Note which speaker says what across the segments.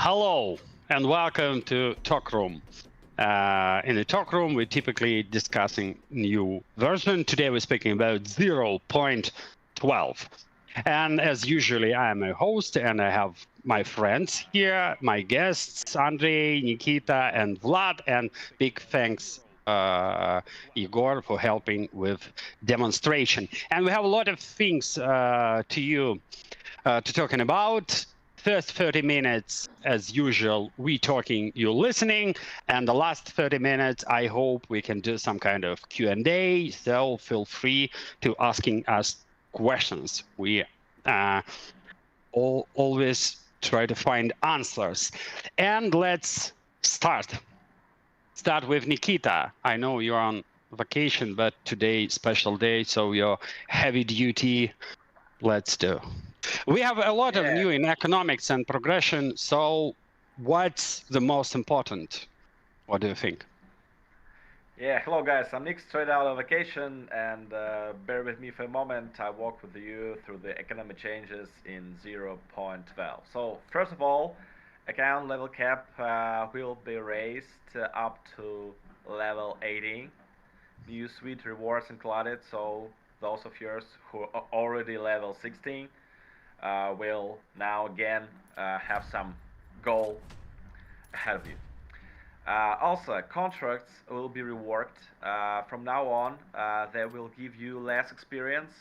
Speaker 1: Hello and welcome to Talk Room. In the Talk Room, we're typically discussing new version. Today we're speaking about 0.12. And as usually, I am a host and I have my friends here, my guests, Andrey, Nikita, and Vlad. And big thanks, Igor, for helping with demonstration. And we have a lot of things to talking about. First 30 minutes, as usual, we talking, you listening, and the last 30 minutes, I hope we can do some kind of Q&A, so feel free to asking us questions. We always try to find answers. And let's start. Start with Nikita. I know you're on vacation, but today, special day, so you're heavy duty. Let's do. We have a lot of new in economics and progression. So what's the most important? What do you think?
Speaker 2: Yeah, hello guys, I'm Nick, straight out of vacation, and bear with me for a moment. I walk with you through the economic changes in 0.12. So first of all, account level cap will be raised up to level 18. New sweet rewards included, so those of yours who are already level 16 will now again have some goal ahead of you. Also, contracts will be reworked. From now on, they will give you less experience,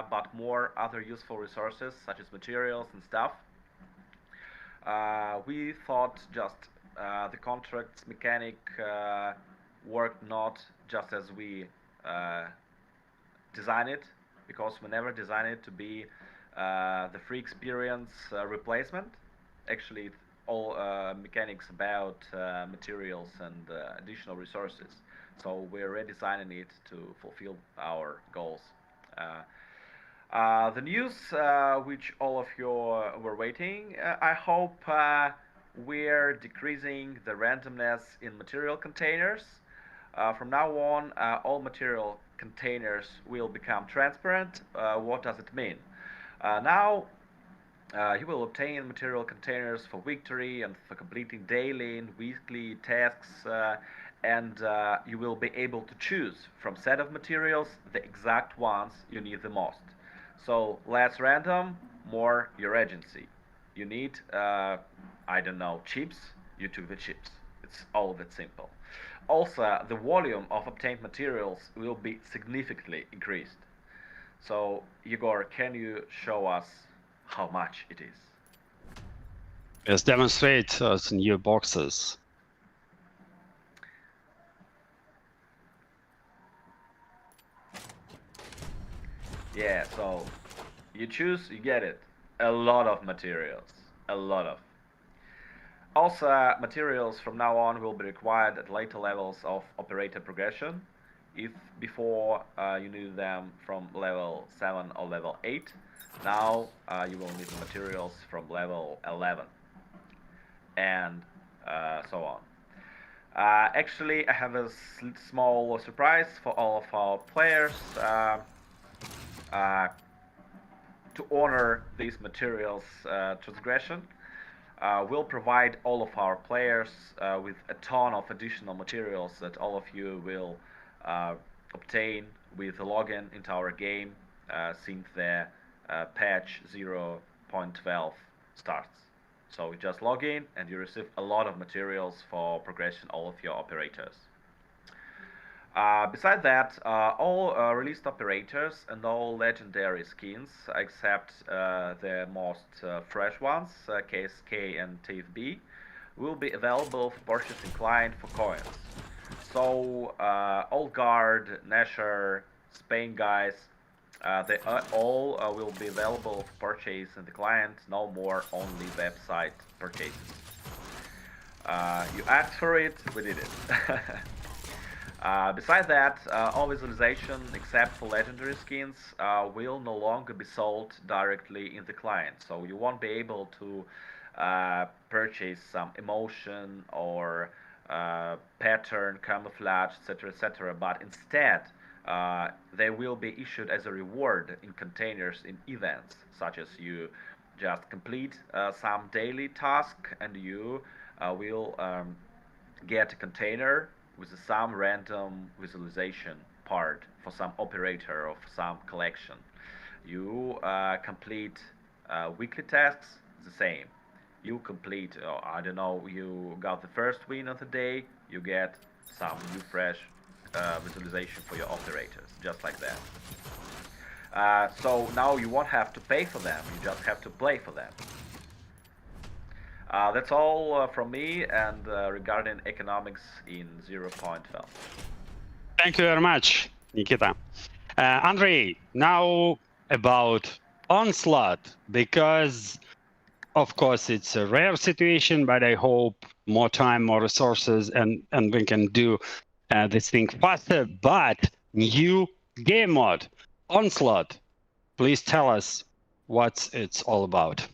Speaker 2: but more other useful resources, such as materials and stuff. We thought just the contracts mechanic worked not just as we designed it, because we never designed it to be the free experience replacement. Actually, all mechanics about materials and additional resources. So we're redesigning it to fulfill our goals. The news which all of you were waiting, I hope we're decreasing the randomness in material containers. From now on, all material containers will become transparent. What does it mean? Now, you will obtain material containers for victory and for completing daily and weekly tasks, and you will be able to choose from set of materials the exact ones you need the most. So less random, more your agency. You need, I don't know, chips, you took the chips. It's all that simple. Also, the volume of obtained materials will be significantly increased. So, Igor, can you show us how much it is?
Speaker 1: Yes, demonstrate some new boxes.
Speaker 2: Yeah, so you choose, you get it. A lot of materials. A lot of. Also, materials from now on will be required at later levels of operator progression. If before you needed them from level 7 or level 8, now you will need the materials from level 11 and so on. Actually, I have a small surprise for all of our players. To honor these materials transgression, we'll provide all of our players with a ton of additional materials that all of you will obtain with the login into our game since the patch 0.12 starts. So you just log in and you receive a lot of materials for progression all of your operators. Beside that, all released operators and all legendary skins, except the most fresh ones, KSK and TFB, will be available for purchasing client for coins. So, Old Guard, Nasher, Spain guys, they all will be available for purchase in the client, no more only website purchases. You asked for it, we did it. Besides that, all visualization except for legendary skins will no longer be sold directly in the client. So you won't be able to purchase some emotion or pattern, camouflage, etc. But instead, they will be issued as a reward in containers in events, such as you just complete some daily task, and you will get a container with some random visualization part for some operator of some collection. You complete weekly tasks, the same. You complete, I don't know, you got the first win of the day, you get some new fresh visualization for your operators, just like that. So now you won't have to pay for them, you just have to play for them. That's all from me, and regarding economics in 0.12.
Speaker 1: Thank you very much, Nikita. Andrey, now about Onslaught, because of course it's a rare situation, but I hope more time, more resources, and we can do this thing faster. But new game mode, Onslaught. Please tell us what it's all about.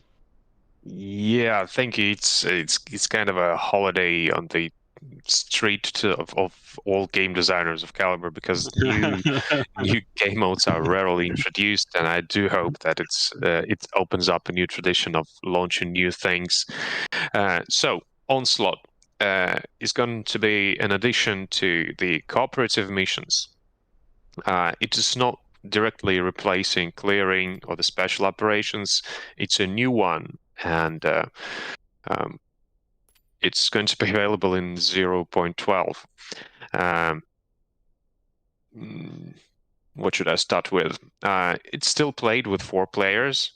Speaker 3: Yeah, thank you. It's kind of a holiday on the street of all game designers of Caliber, because new game modes are rarely introduced, and I do hope that it opens up a new tradition of launching new things. So Onslaught is going to be an addition to the cooperative missions. It is not directly replacing clearing or the special operations. It's a new one, and it's going to be available in 0.12. What should I start with? It's still played with 4 players,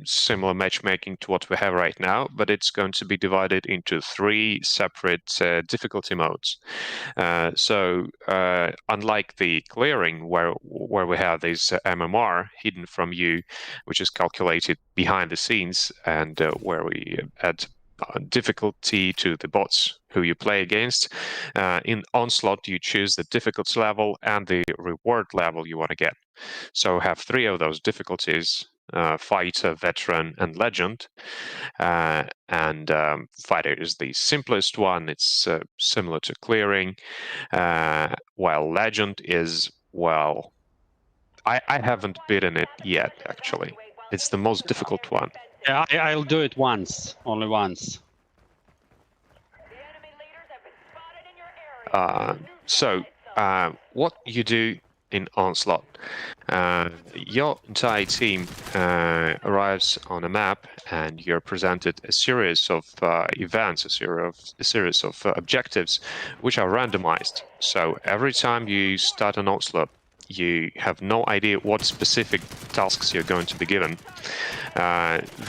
Speaker 3: similar matchmaking to what we have right now, but it's going to be divided into 3 separate difficulty modes. So unlike the clearing, where we have this MMR hidden from you, which is calculated behind the scenes, and where we add difficulty to the bots who you play against, in Onslaught you choose the difficulty level and the reward level you want to get. So have 3 of those difficulties: Fighter, Veteran, and Legend. Fighter is the simplest one. It's similar to clearing, while Legend is, well, I haven't beaten it yet, actually. It's the most difficult one.
Speaker 1: Yeah, I'll do it once, only once.
Speaker 3: What you do in Onslaught, your entire team arrives on a map, and you're presented a series of events, a series of objectives, which are randomized. So every time you start an Onslaught, you have no idea what specific tasks you're going to be given.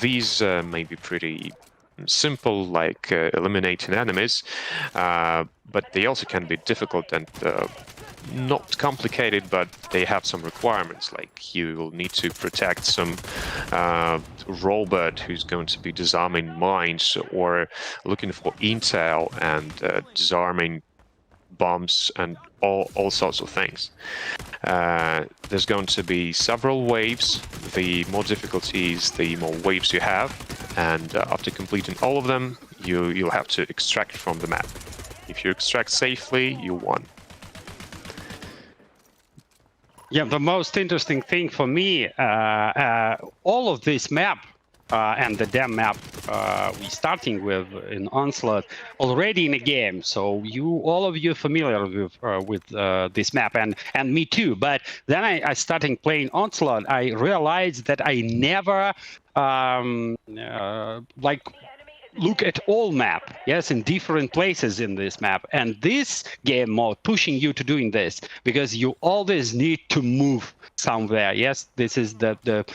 Speaker 3: These may be pretty simple, like eliminating enemies, but they also can be difficult and not complicated, but they have some requirements, like you will need to protect some robot who's going to be disarming mines, or looking for intel and disarming bombs, and all sorts of things. There's going to be several waves. The more difficulties, the more waves you have, and after completing all of them, you'll have to extract from the map. If you extract safely, you won.
Speaker 1: Yeah, the most interesting thing for me, all of this map and the dam map we're starting with in Onslaught already in a game. So all of you familiar with this map, and me too. But then I started playing Onslaught. I realized that I never look at all map, yes, in different places in this map. And this game mode pushing you to doing this, because you always need to move somewhere. Yes, this is the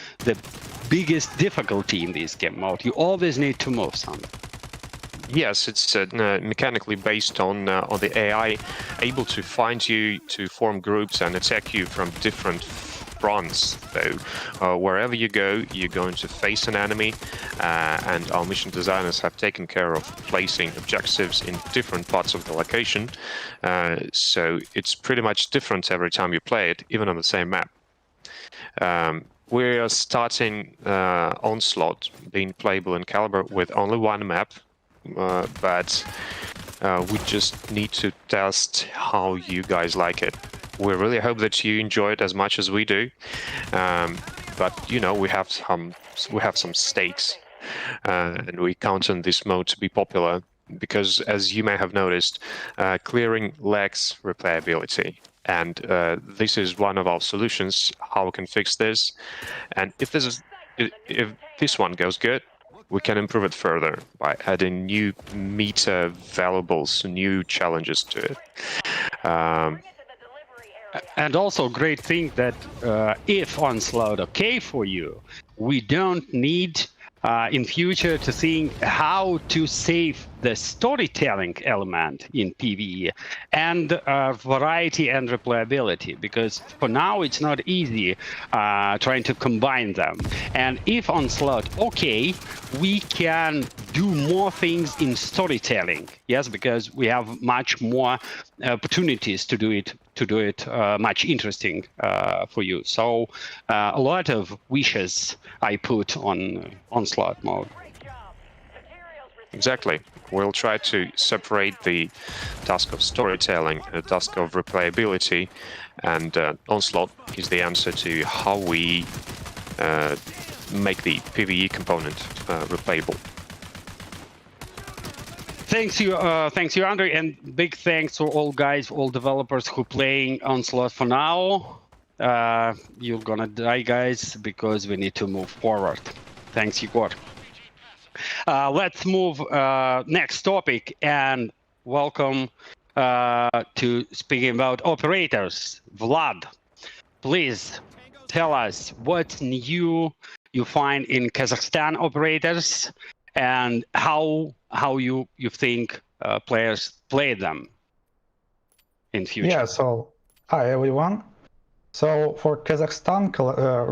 Speaker 1: biggest difficulty in this game mode. You always need to move somewhere.
Speaker 3: Yes, it's mechanically based on the AI, able to find you, to form groups and attack you from different fronts. So wherever you go, you're going to face an enemy, and our mission designers have taken care of placing objectives in different parts of the location. So it's pretty much different every time you play it, even on the same map. We are starting Onslaught being playable in Caliber with only 1 map, but we just need to test how you guys like it. We really hope that you enjoy it as much as we do. but you know, we have some stakes, and we count on this mode to be popular because, as you may have noticed, clearing lacks replayability. And this is one of our solutions, how we can fix this. And if this one goes good, we can improve it further by adding new meta valuables, new challenges to it.
Speaker 1: And also great thing that if Onslaught okay for you, we don't need in future to think how to save the storytelling element in PvE and variety and replayability, because for now it's not easy trying to combine them. And if Onslaught okay, we can do more things in storytelling, yes, because we have much more opportunities to do it much interesting for you. So a lot of wishes I put on Onslaught mode.
Speaker 3: Exactly. We'll try to separate the task of storytelling and the task of replayability, and Onslaught is the answer to how we make the PvE component replayable.
Speaker 1: Thanks you, Andrey, and big thanks to all guys, all developers who playing Onslaught for now. You're gonna die, guys, because we need to move forward. Thanks, Igor. Let's move next topic and welcome to speaking about operators. Vlad, please tell us what's new you find in Kazakhstan operators and how you think players play them in future.
Speaker 4: Yeah, so hi everyone. So for Kazakhstan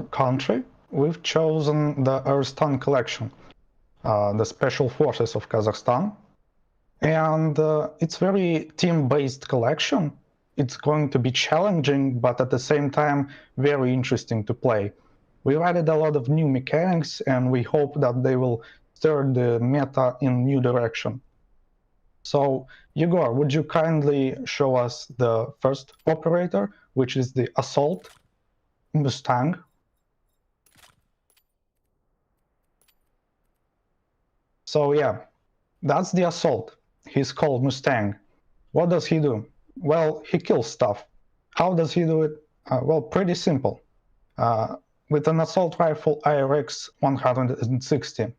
Speaker 4: country, we've chosen the Arstan collection, the Special Forces of Kazakhstan. And it's very team-based collection. It's going to be challenging, but at the same time, very interesting to play. We've added a lot of new mechanics, and we hope that they will stir the meta in new direction. So, Igor, would you kindly show us the first operator, which is the Assault Mustang? So yeah, that's the Assault. He's called Mustang. What does he do? Well, he kills stuff. How does he do it? Well, pretty simple. With an assault rifle IRX 160.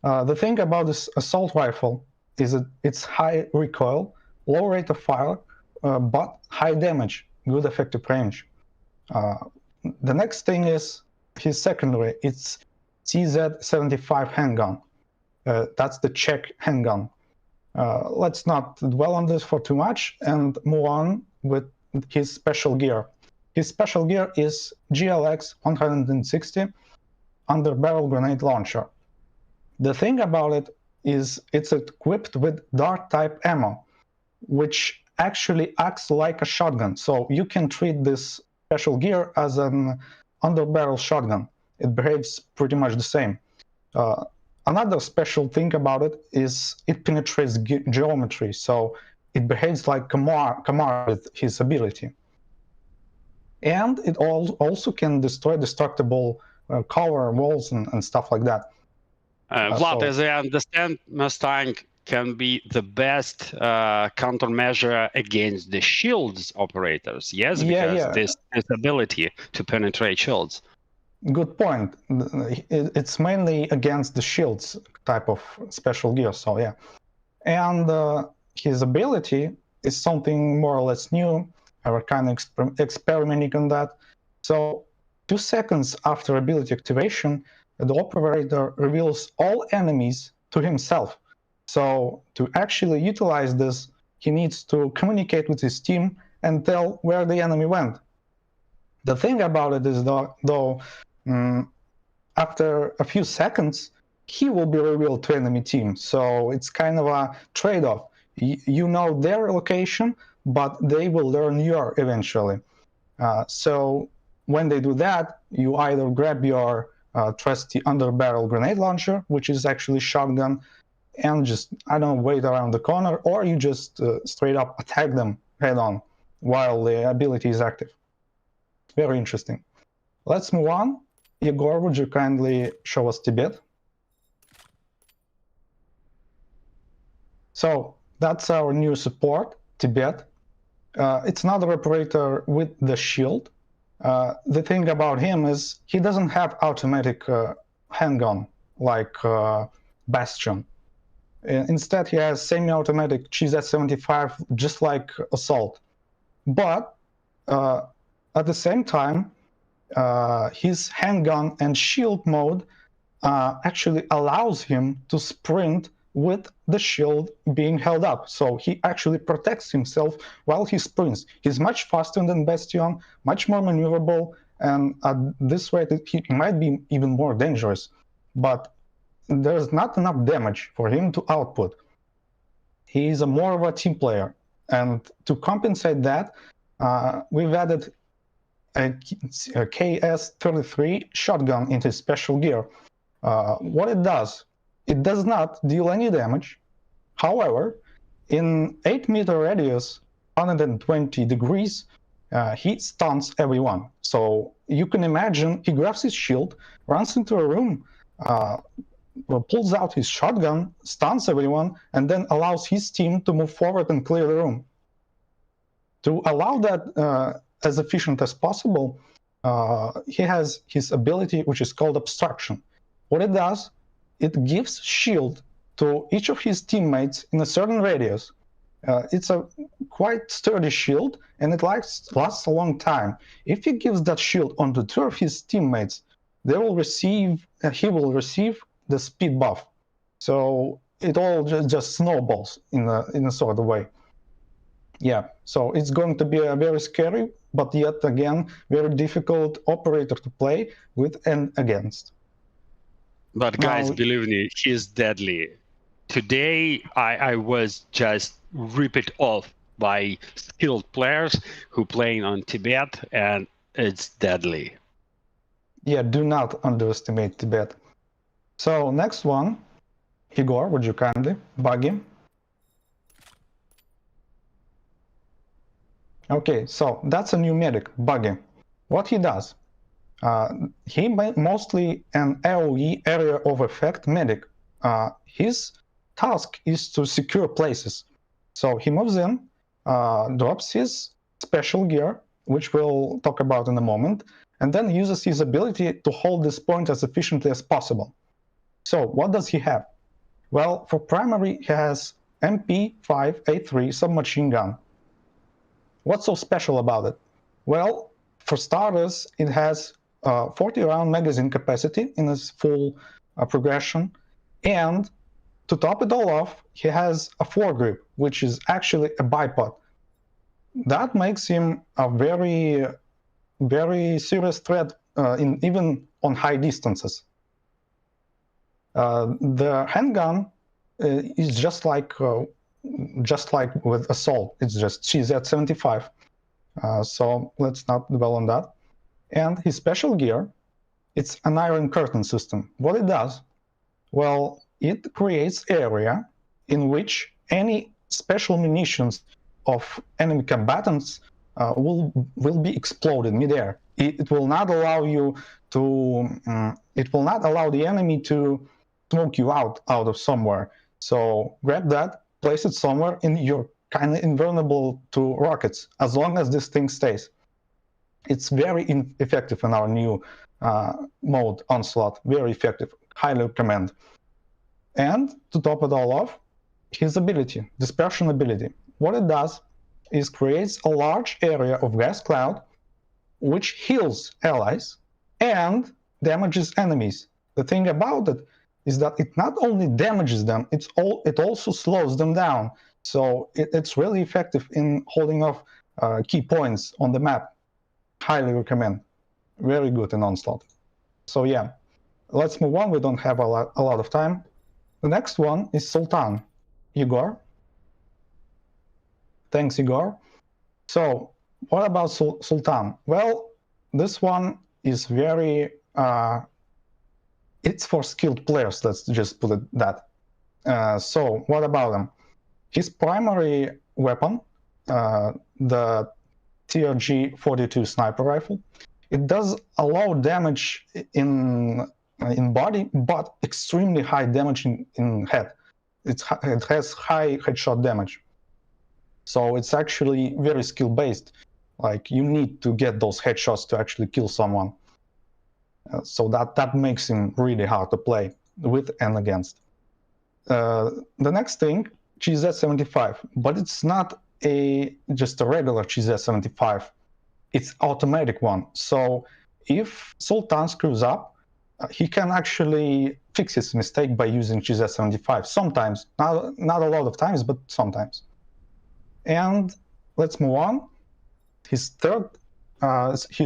Speaker 4: The thing about this assault rifle is that it's high recoil, low rate of fire, but high damage, good effective range. The next thing is his secondary. It's CZ-75 handgun. That's the Czech handgun. Let's not dwell on this for too much and move on with his special gear. His special gear is GLX 160 under-barrel grenade launcher. The thing about it is it's equipped with dart-type ammo, which actually acts like a shotgun. So you can treat this special gear as an under-barrel shotgun. It behaves pretty much the same. Another special thing about it is it penetrates geometry, so it behaves like Kamar with his ability. And it also can destroy destructible cover walls and stuff like that.
Speaker 1: Vlad, as I understand, Mustang can be the best countermeasure against the shields operators, yes? Because this ability to penetrate shields.
Speaker 4: Good point. It's mainly against the shields type of special gear, so yeah. And his ability is something more or less new. I was kind of experimenting on that. So 2 seconds after ability activation, the operator reveals all enemies to himself. So to actually utilize this, he needs to communicate with his team and tell where the enemy went. The thing about it is, though, after a few seconds, he will be revealed to enemy team. So it's kind of a trade-off. You know their location, but they will learn your eventually. So when they do that, you either grab your trusty under-barrel grenade launcher, which is actually shotgun, and just, I don't know, wait around the corner, or you just straight up attack them head on while the ability is active. Very interesting. Let's move on. Igor, would you kindly show us Tibet? So that's our new support, Tibet. It's another operator with the shield. The thing about him is he doesn't have automatic handgun like Bastion. Instead, he has semi-automatic GZ75, just like Assault. But at the same time, his handgun and shield mode actually allows him to sprint with the shield being held up. So he actually protects himself while he sprints. He's much faster than Bastion, much more maneuverable, and at this rate he might be even more dangerous. But there's not enough damage for him to output. He is more of a team player. And to compensate that, we've added a KS-33 shotgun into special gear. What it does not deal any damage. However, in 8-meter radius, 120 degrees, he stuns everyone. So you can imagine he grabs his shield, runs into a room, pulls out his shotgun, stuns everyone, and then allows his team to move forward and clear the room. To allow that as efficient as possible, he has his ability, which is called Obstruction. What it does, it gives shield to each of his teammates in a certain radius. It's a quite sturdy shield, and it lasts a long time. If he gives that shield onto 2 of his teammates, he will receive the speed buff. So it all just snowballs in a sort of way. Yeah, so it's going to be a very scary, but yet again, very difficult operator to play with and against.
Speaker 1: But guys, believe me, he's deadly. Today, I was just ripped off by skilled players who playing on Tibet, and it's deadly.
Speaker 4: Yeah, do not underestimate Tibet. So next one, Igor, would you kindly bug him? Okay, so that's a new medic, Buggy. What he does, he mostly an AoE area of effect medic. His task is to secure places. So he moves in, drops his special gear, which we'll talk about in a moment, and then uses his ability to hold this point as efficiently as possible. So what does he have? Well, for primary, he has MP5A3 submachine gun. What's so special about it? Well, for starters, it has 40-round magazine capacity in its full progression, and to top it all off, he has a foregrip, which is actually a bipod. That makes him a very, very serious threat even on high distances. The handgun is just like with Assault, it's just GZ75. So let's not dwell on that. And his special gear, it's an Iron Curtain system. What it does? Well, it creates area in which any special munitions of enemy combatants will be exploded midair. It will not allow you to. It will not allow the enemy to smoke you out of somewhere. So grab that, place it somewhere, and you're kind of invulnerable to rockets as long as this thing stays. It's very effective in our new mode, Onslaught. Very effective. Highly recommend. And to top it all off, his ability, dispersion ability. What it does is creates a large area of gas cloud, which heals allies and damages enemies. The thing about it is that it not only damages them, it also slows them down. So it's really effective in holding off key points on the map. Highly recommend. Very good in Onslaught. So yeah, let's move on. We don't have a lot of time. The next one is Sultan. Igor. Thanks, Igor. So what about Sultan? Well, this one is very, it's for skilled players, let's just put it that. So what about him? His primary weapon, the TRG-42 sniper rifle, It does a low damage in body, but extremely high damage in head. It has high headshot damage. So it's actually very skill based. Like you need to get those headshots to actually kill someone. So that makes him really hard to play with and against. The next thing, GZ75, but it's not just a regular GZ75. It's automatic one. So if Sultan screws up, he can actually fix his mistake by using GZ75. Sometimes, not a lot of times, but sometimes. And let's move on. His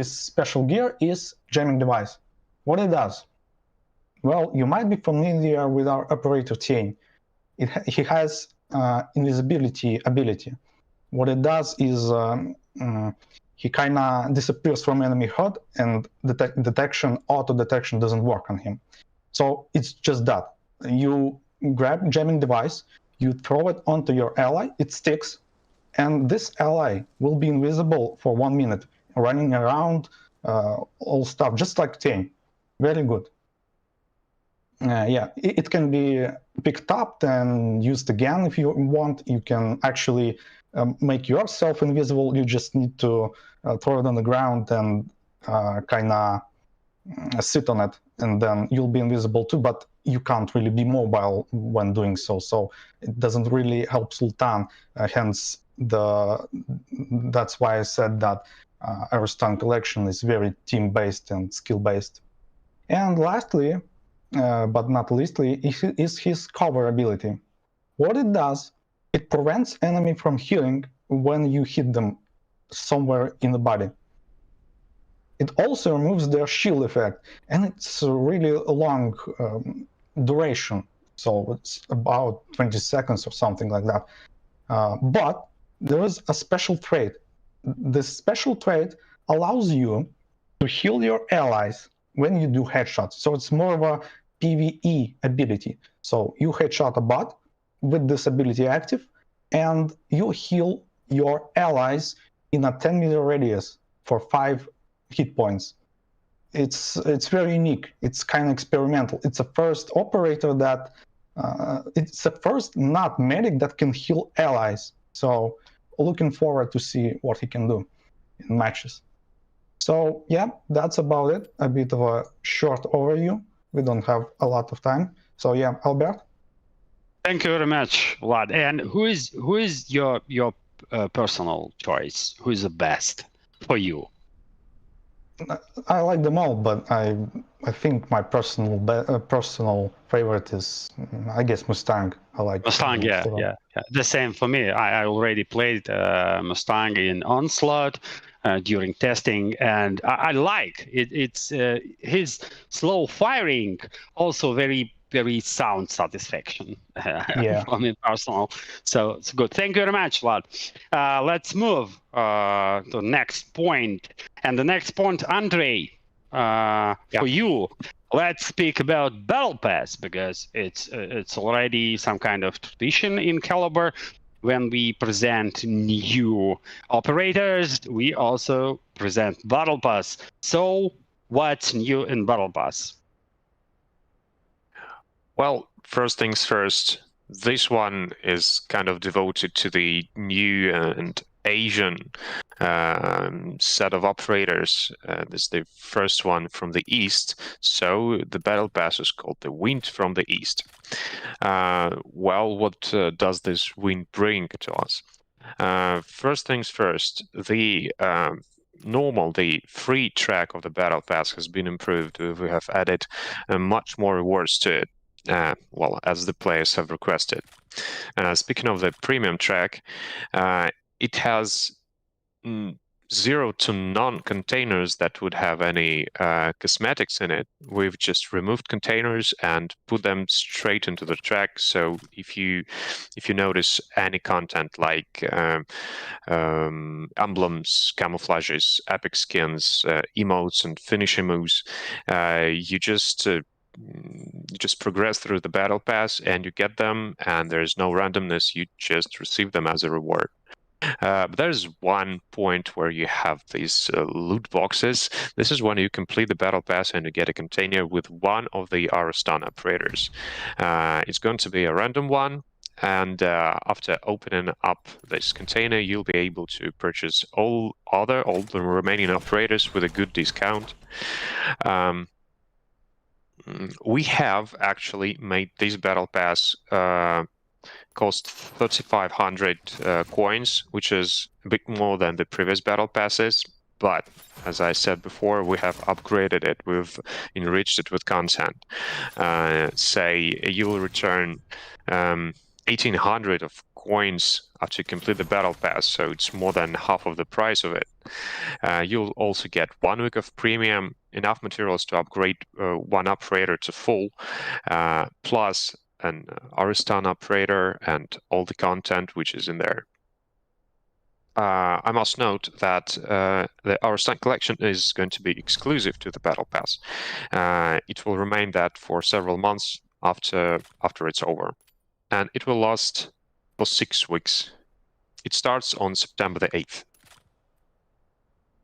Speaker 4: special gear is jamming device. What it does? Well, you might be familiar with our operator Tien. He has invisibility ability. What it does is he kind of disappears from enemy HUD, and auto detection doesn't work on him. So it's just that. You grab jamming device, you throw it onto your ally, it sticks, and this ally will be invisible for 1 minute, running around, all stuff, just like Tien. Very good. It can be picked up and used again if you want. You can actually make yourself invisible. You just need to throw it on the ground and kind of sit on it, and then you'll be invisible too, but you can't really be mobile when doing so. So it doesn't really help Sultan, hence that's why I said that Ariston collection is very team-based and skill-based. And lastly, but not leastly, is his cover ability. What it does, it prevents enemy from healing when you hit them somewhere in the body. It also removes their shield effect, and it's a really long duration, so it's about 20 seconds or something like that. But there is a special trait. This special trait allows you to heal your allies when you do headshots. So it's more of a PvE ability. So you headshot a bot with this ability active, and you heal your allies in a 10-meter radius for 5 hit points. It's very unique. It's kind of experimental. It's the first operator that it's the first not medic that can heal allies. So looking forward to see what he can do in matches. So yeah, that's about it. A bit of a short overview. We don't have a lot of time. So yeah, Albert.
Speaker 1: Thank you very much, Vlad. And who is your personal choice? Who is the best for you?
Speaker 4: I like them all, but I think my personal favorite is, I guess, Mustang. I like
Speaker 1: Mustang. Yeah. The same for me. I already played Mustang in Onslaught during testing, and I like it. It's his slow firing, also very sound satisfaction for me personal. So it's good. Thank you very much, Vlad. Let's move to the next point. And the next point, Andrey, for you, let's speak about Battle Pass, because it's already some kind of tradition in Caliber. When we present new operators, we also present Battle Pass. So what's new in Battle Pass?
Speaker 3: Well, first things first, this one is kind of devoted to the new and Asian set of operators. This is the first one from the East, so the Battle Pass is called the Wind from the East. Well, what does this wind bring to us? First things first, the free track of the Battle Pass has been improved. We have added much more rewards to it. Well, as the players have requested. Speaking of the premium track, it has 0 to none containers that would have any cosmetics in it. We've just removed containers and put them straight into the track. So if you notice any content like emblems, camouflages, epic skins, emotes, and finishing moves, you just progress through the Battle Pass and you get them, and there's no randomness. You just receive them as a reward. But there's one point where you have these loot boxes. This is when you complete the battle pass and you get a container with one of the Aristan operators. It's going to be a random one, and after opening up this container, you'll be able to purchase all the remaining operators with a good discount. We have actually made this battle pass cost 3,500 coins, which is a bit more than the previous battle passes. But as I said before, we have upgraded it. We've enriched it with content. Say you will return 1,800 of coins after you complete the battle pass, so it's more than half of the price of it. You'll also get 1 week of premium, enough materials to upgrade one operator to full, plus an Aristan operator and all the content which is in there. I must note that the Aristan collection is going to be exclusive to the Battle Pass. It will remain that for several months after it's over. And it will last for 6 weeks. It starts on September the 8th.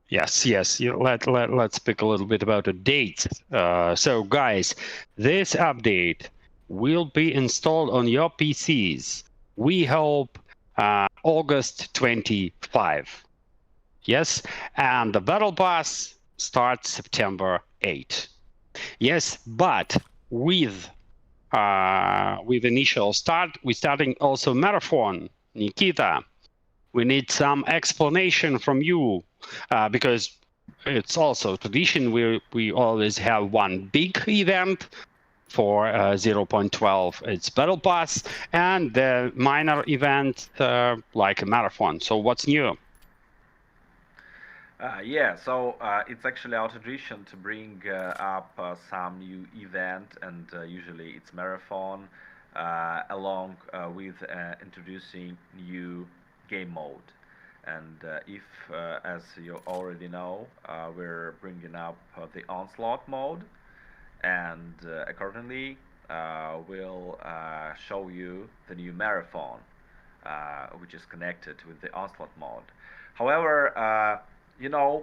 Speaker 1: Yes. Let's speak a little bit about the date. So guys, this update will be installed on your PCs. We hope August 25. Yes, and the Battle Pass starts September 8. Yes, but with initial start, we're starting also marathon. Nikita, we need some explanation from you because it's also tradition. We always have one big event. For 0.12, it's Battle Pass, and the minor event like a marathon. So what's new?
Speaker 2: So it's actually our tradition to bring up some new event, and usually it's marathon, along with introducing new game mode. And if, as you already know, we're bringing up the Onslaught mode, and accordingly we'll show you the new marathon, which is connected with the Onslaught mode. However,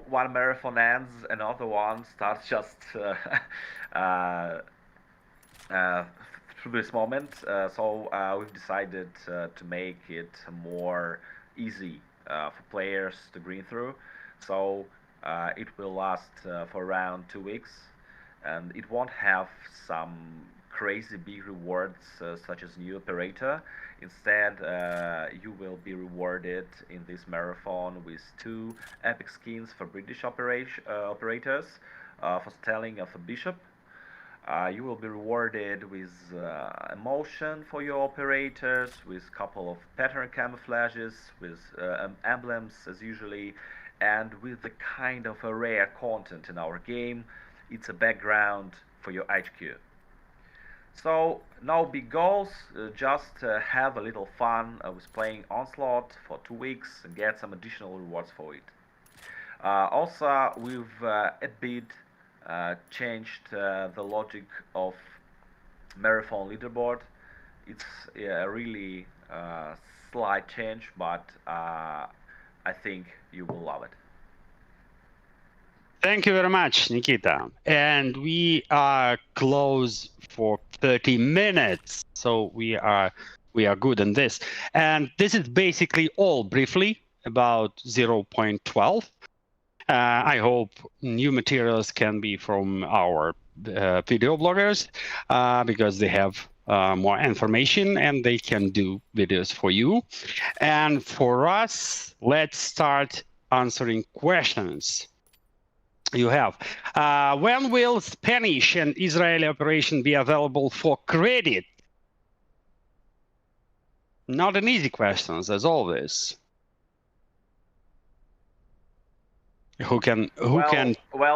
Speaker 2: one marathon ends, another one starts just through this moment. So we've decided to make it more easy for players to green through. So it will last for around 2 weeks. And it won't have some crazy big rewards such as new operator. Instead, you will be rewarded in this marathon with 2 epic skins for British operators for stealing of a bishop. You will be rewarded with emotion for your operators, with a couple of pattern camouflages, with emblems as usually, and with the kind of a rare content in our game. It's a background for your HQ. So no big goals, just have a little fun with playing Onslaught for 2 weeks and get some additional rewards for it. Also, we've a bit changed the logic of marathon leaderboard. It's a really slight change, but I think you will love it.
Speaker 1: Thank you very much, Nikita. And we are close for 30 minutes, so we are good in this. And this is basically all briefly about 0.12. I hope new materials can be from our video bloggers because they have more information and they can do videos for you. And for us, let's start answering questions you have. When will Spanish and Israeli operation be available for credit? Not an easy question, as always. Who can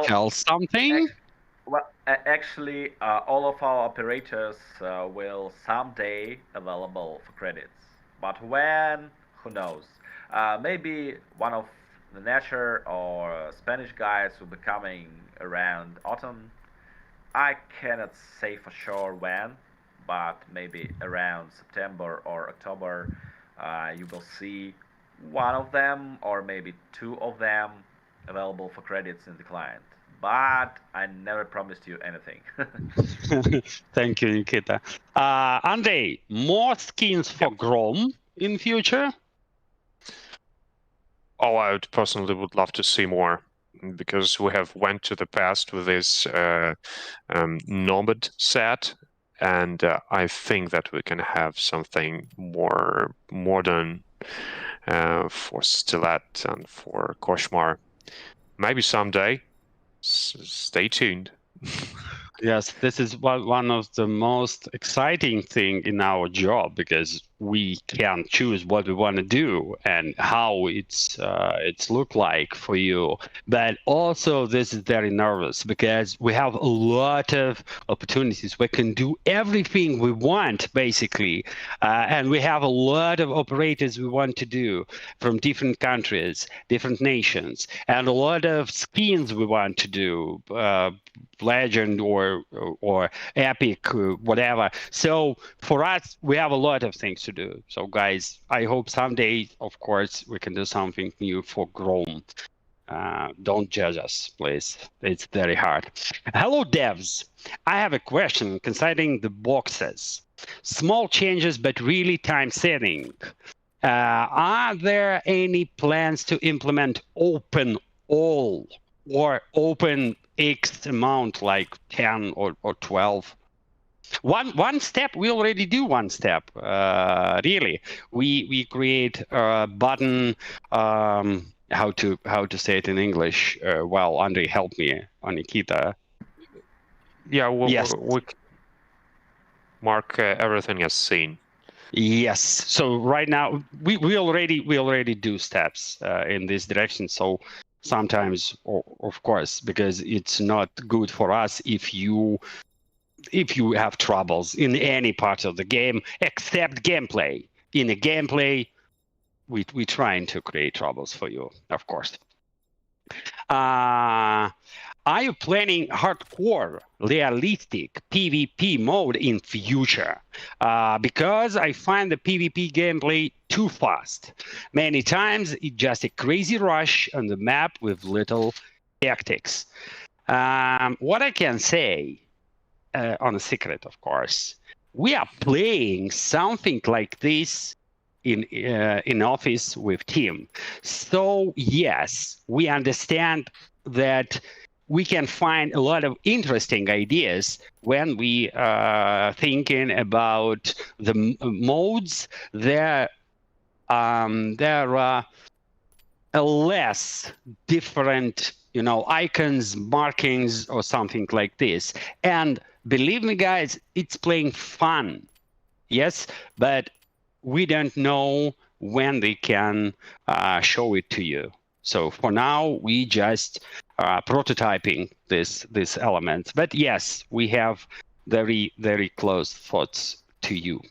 Speaker 1: tell something?
Speaker 2: Actually, all of our operators will someday available for credits, but when? Who knows? Maybe one of the Nature or Spanish guys will be coming around autumn. I cannot say for sure when, but maybe around September or October you will see one of them or maybe two of them available for credits in the client. But I never promised you anything.
Speaker 1: Thank you, Nikita. Andrey, more skins for Grom in future?
Speaker 3: Oh, I would personally would love to see more, because we have went to the past with this Nomad set, and I think that we can have something more modern for Stilet and for Koshmar. Maybe someday. Stay tuned.
Speaker 1: Yes, this is one of the most exciting thing in our job, because we can choose what we want to do and how it's look like for you. But also this is very nervous, because we have a lot of opportunities. We can do everything we want, basically, and we have a lot of operators we want to do from different countries, different nations, and a lot of skins we want to do. Legend or epic, whatever. So for us, we have a lot of things to do. So guys, I hope someday, of course, we can do something new for Grom. Don't judge us, please. It's very hard. Hello, devs. I have a question concerning the boxes. Small changes, but really time saving. Are there any plans to implement open all or open X amount, like 10 or 12? One step, we already do one step, really. We create a button, how to say it in English? Well, Andrey, help me, or Nikita.
Speaker 3: Yeah,
Speaker 1: Yes.
Speaker 3: we mark everything as seen.
Speaker 1: Yes. So right now we already do steps in this direction. So sometimes, of course, because it's not good for us if you have troubles in any part of the game except gameplay. In a gameplay, we trying to create troubles for you, of course. Are you planning hardcore, realistic PvP mode in future? Because I find the PvP gameplay too fast. Many times it's just a crazy rush on the map with little tactics. What I can say, on a secret, of course, we are playing something like this in office with team. So yes, we understand that we can find a lot of interesting ideas when we thinking about the modes. There are less different, icons, markings, or something like this. And believe me, guys, it's playing fun. Yes, but we don't know when they can show it to you. So for now, we just prototyping this element. But yes, we have very, very close thoughts to you.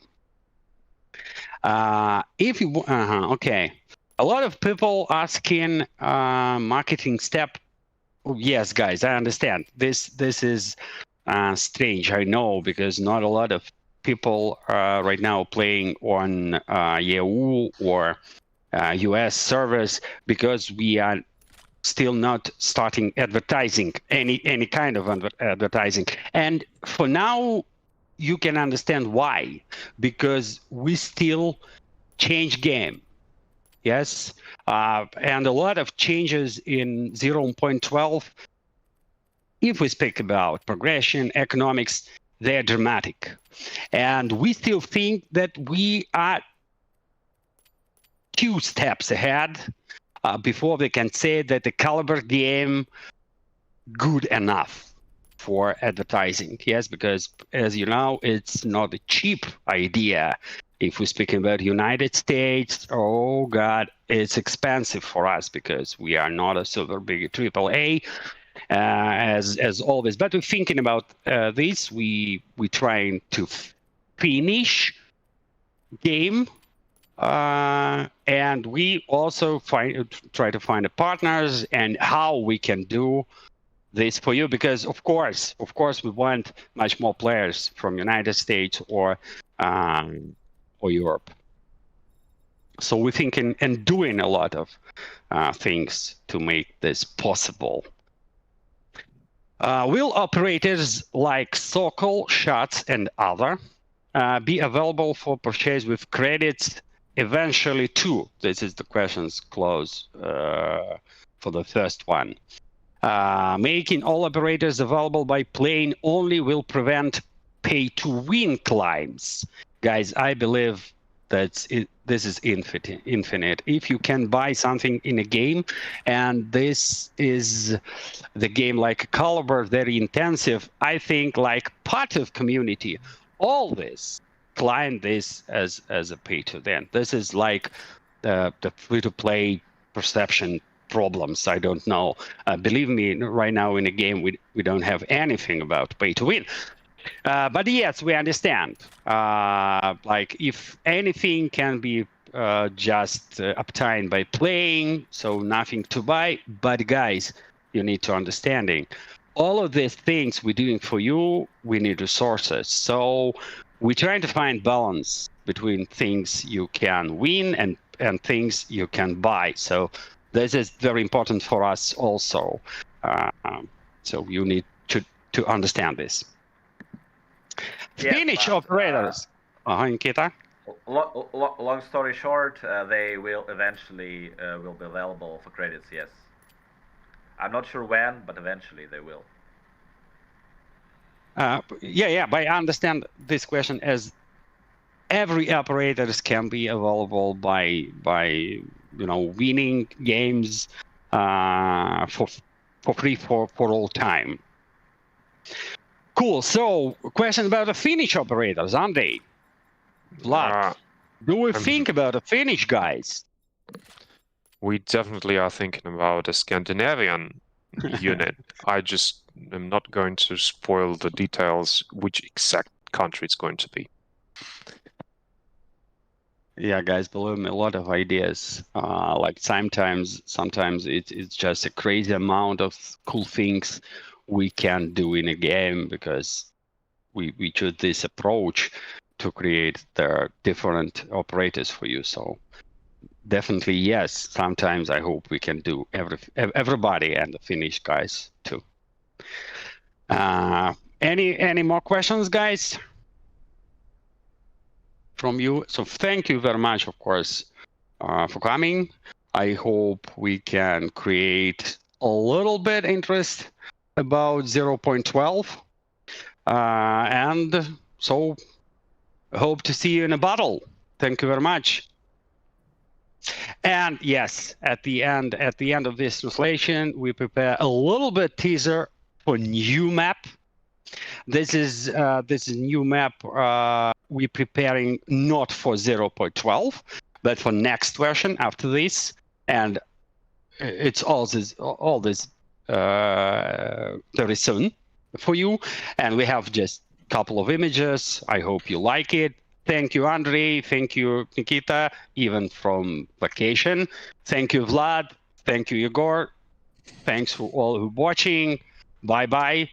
Speaker 1: If you okay, a lot of people asking marketing step. Oh, yes, guys, I understand. This is strange. I know, because not a lot of people right now playing on EU or US servers, because we are still not starting advertising, any kind of advertising. And for now, you can understand why, because we still change game. Yes, and a lot of changes in 0.12. If we speak about progression, economics, they're dramatic. And we still think that we are 2 steps ahead before we can say that the caliber game good enough for advertising. Yes, because as you know, it's not a cheap idea. If we're speaking about United States, oh God, it's expensive for us, because we are not a super big AAA, as always. But we're thinking about this. We trying to finish game, and we also try to find the partners and how we can do this for you, because of course we want much more players from United States or Europe. So we're thinking and doing a lot of things to make this possible. Will operators like Sokol, Shots, and other be available for purchase with credits eventually too? This is the questions close for the first one. Making all operators available by playing only will prevent pay-to-win climbs. Guys, I believe that this is infinite. If you can buy something in a game, and this is the game like Caliber, very intensive, I think like part of community, always climb this as a pay-to-win. This is like the free-to-play perception problems. I don't know. Believe me, right now in a game, we don't have anything about pay-to-win. But yes, we understand. Like if anything can be just obtained by playing, so nothing to buy. But guys, you need to understanding. All of these things we're doing for you, we need resources. So we're trying to find balance between things you can win and things you can buy. So this is very important for us also. So you need to understand this.
Speaker 2: Yeah,
Speaker 1: Finnish operators. Nikita?
Speaker 2: Long story short, they will eventually will be available for credits, yes. I'm not sure when, but eventually they will.
Speaker 1: Yeah, but I understand this question as every operators can be available by winning games for free for all time. Cool. So, question about the Finnish operators, Andrey. Vlad, do we think about the Finnish guys?
Speaker 3: We definitely are thinking about a Scandinavian unit. I just am not going to spoil the details which exact country it's going to be.
Speaker 1: Yeah, guys, believe me, a lot of ideas. Like sometimes it's just a crazy amount of cool things we can do in a game because we choose this approach to create the different operators for you. So definitely yes. Sometimes I hope we can do everybody and the Finnish guys too. Any more questions, guys? From you. So thank you very much, of course, for coming. I hope we can create a little bit interest about 0.12. And so hope to see you in a battle. Thank you very much. And yes, at the end of this translation, we prepare a little bit teaser for new map. This is new map we're preparing not for 0.12, but for next version after this, and it's all this very soon for you. And we have just a couple of images. I hope you like it. Thank you, Andrey. Thank you, Nikita, even from vacation. Thank you, Vlad. Thank you, Igor. Thanks for all who watching. Bye-bye.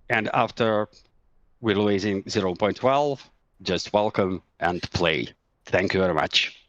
Speaker 1: And after we're releasing 0.12, just welcome and play. Thank you very much.